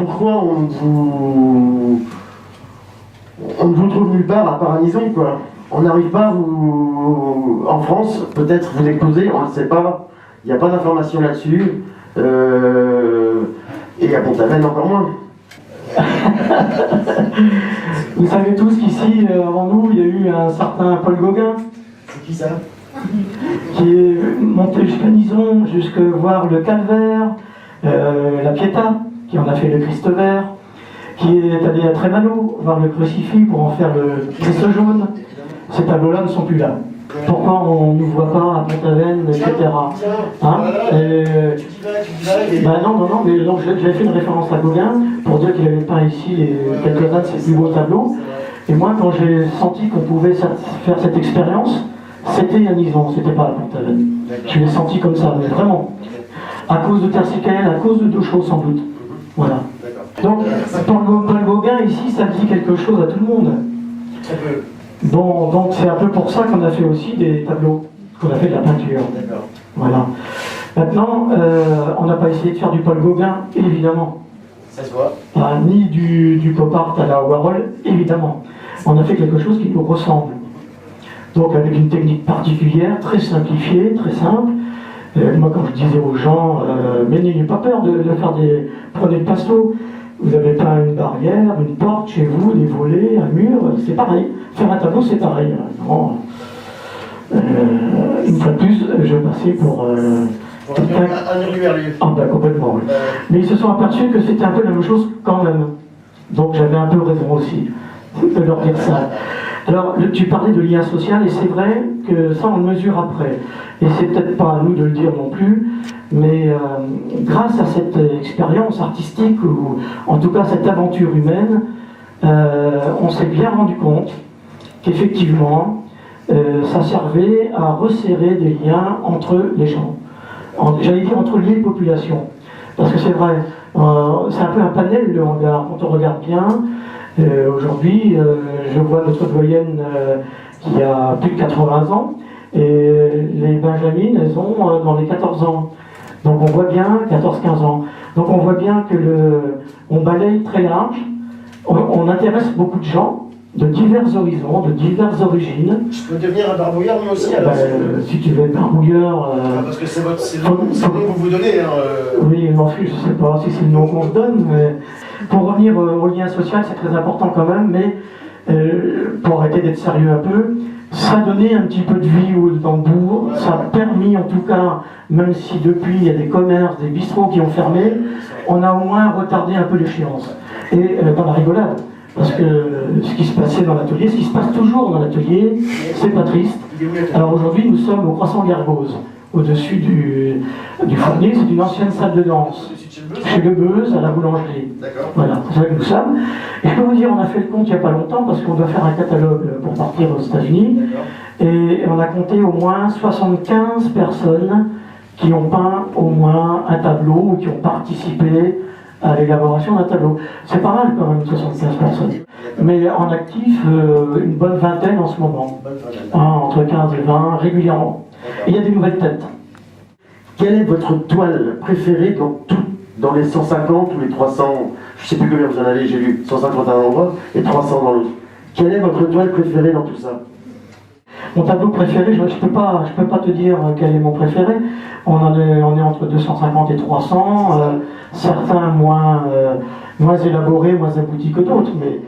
Pourquoi on ne vous trouve nulle part à part à Nison, quoi? On n'arrive pas à vous... En France, peut-être vous exposer, on ne le sait pas. Il n'y a pas d'informations là-dessus. Et à Pont-Aven encore moins. Vous savez tous qu'ici, avant nous, il y a eu un certain Paul Gauguin. C'est qui ça? Qui est monté jusqu'à Nison, jusqu'à voir le Calvaire, la Pietà, qui en a fait le Christ vert, qui est allé à Trémalo voir le crucifix pour en faire le Christ jaune. Ces tableaux-là ne sont plus là. Pourquoi on ne nous voit pas à Pont-Aven, etc. Hein? Non, mais donc j'avais fait une référence à Gauguin pour dire qu'il avait peint ici quelques-uns de ses plus beaux tableaux. Et moi, quand j'ai senti qu'on pouvait faire cette expérience, c'était à Nison, c'était pas à Pont-Aven. Je l'ai senti comme ça, mais vraiment. À cause de Terre-Siquel, à cause de Douchot sans doute. Voilà. Donc, Paul Gauguin ici, ça dit quelque chose à tout le monde. Bon, donc c'est un peu pour ça qu'on a fait aussi des tableaux, qu'on a fait de la peinture. Voilà. Maintenant, on n'a pas essayé de faire du Paul Gauguin, évidemment. Ça se voit. Ni du pop art à la Warhol, évidemment. On a fait quelque chose qui nous ressemble. Donc avec une technique particulière, très simplifiée, très simple. Moi, quand je disais aux gens, mais n'ayez pas peur de faire des... Prenez le pinceau. Vous avez pas une barrière, une porte chez vous, des volets, un mur, c'est pareil. Faire un tableau, c'est pareil. Non. Une fois de plus, je passais pour quelqu'un... Un hurluberlu. Ah ben complètement, oui. Mais ils se sont aperçus que c'était un peu la même chose quand même. Donc j'avais un peu raison aussi de leur dire ça. Alors, tu parlais de lien social, et c'est vrai que ça, on le mesure après. Et c'est peut-être pas à nous de le dire non plus, mais grâce à cette expérience artistique, ou en tout cas cette aventure humaine, on s'est bien rendu compte qu'effectivement, ça servait à resserrer des liens entre les gens. J'allais dire entre les populations. Parce que c'est vrai, c'est un peu un panel, le hangar. Quand on regarde bien, aujourd'hui, je vois notre doyenne qui a plus de 80 ans, et les Benjamines, elles ont dans les 14 ans. Donc on voit bien, 14-15 ans. Donc on voit bien que on balaye très large, on intéresse beaucoup de gens, de divers horizons, de diverses origines. Je peux devenir un barbouilleur moi aussi alors? Si tu veux être barbouilleur... parce que c'est le nom que vous donnez. Oui, je m'en fiche, je ne sais pas si c'est le nom qu'on se donne, mais pour revenir au lien social, c'est très important quand même, mais pour arrêter d'être sérieux un peu, ça a donné un petit peu de vie au tambour, ça a permis en tout cas, même si depuis il y a des commerces, des bistrots qui ont fermé, on a au moins retardé un peu l'échéance. Et dans la rigolade. Parce que ce qui se passait dans l'atelier, ce qui se passe toujours dans l'atelier, c'est pas triste. Alors aujourd'hui, nous sommes au Croissant Gergose, au-dessus du fournier, c'est une ancienne salle de danse. Chez Lebeuze, à la boulangerie. Voilà, c'est ça que nous sommes. Et je peux vous dire, on a fait le compte il n'y a pas longtemps, parce qu'on doit faire un catalogue pour partir aux États-Unis, et on a compté au moins 75 personnes qui ont peint au moins un tableau, ou qui ont participé à l'élaboration d'un tableau. C'est pas mal quand même, 75 personnes. Mais en actif, une bonne vingtaine en ce moment. Entre 15 et 20, régulièrement. Et il y a des nouvelles têtes. Quelle est votre toile préférée dans les 150 ou les 300, je ne sais plus combien vous en avez, j'ai lu 150 à un endroit et 300 dans l'autre. Quelle est votre toile préférée dans tout ça? Mon tableau préféré, je ne peux pas te dire quel est mon préféré. On est entre 250 et 300, certains moins élaborés, moins aboutis que d'autres, mais